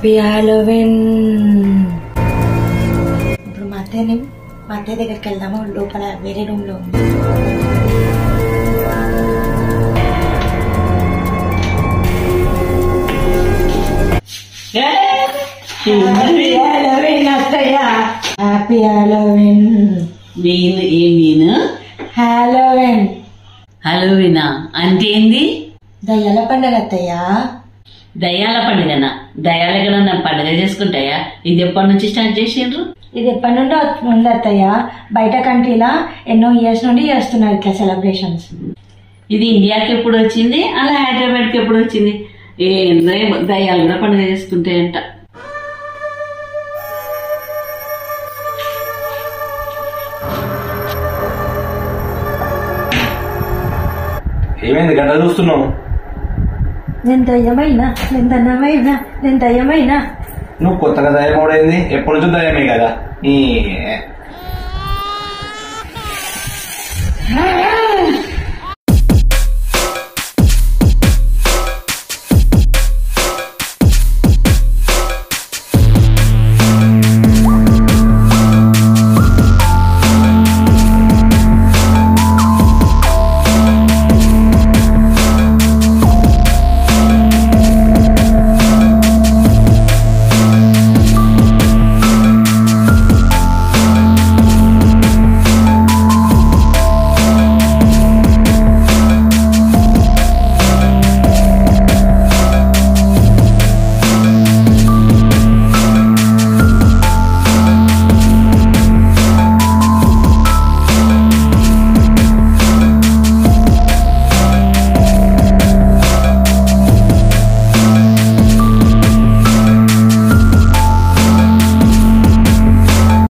Happy Halloween. ఇప్పుడు మా అత్తయ్య దగ్గరికి వెళ్దాము. లోపల వేరే రూమ్ లో ఉంది. హ్యాపీ హాలోవిన్ అత్తయ్య. Happy Halloween. హాలోవిన్. హలోవినా అంటే ఏంది? దయ్యాల పండుగ అత్తయ్య. దయ్యాల పండుగనా? దయ్యాల ఎక్కడన్నా పండుగ చేసుకుంటాయా? ఇది ఎప్పటి నుంచి స్టార్ట్ చేసిండ్రు? ఇది ఎప్పటి నుండో ఉంది అత్తయ్య. బయట కంట్రీలా ఎన్నో ఇయర్స్ నుండి చేస్తున్నారు ఇట్లా సెలబ్రేషన్స్. ఇది ఇండియాకి ఎప్పుడు వచ్చింది? అలా హైదరాబాద్ కి ఎప్పుడు వచ్చింది? దయ్యాలు కూడా పండుగ చేసుకుంటాయంట. ఏమైంది గంట చూస్తున్నావు? నేను దయ్యమైనా నువ్వు కొత్తగా దయ్యం అవడైంది? ఎప్పటి నుంచో దయ్యమే కదా.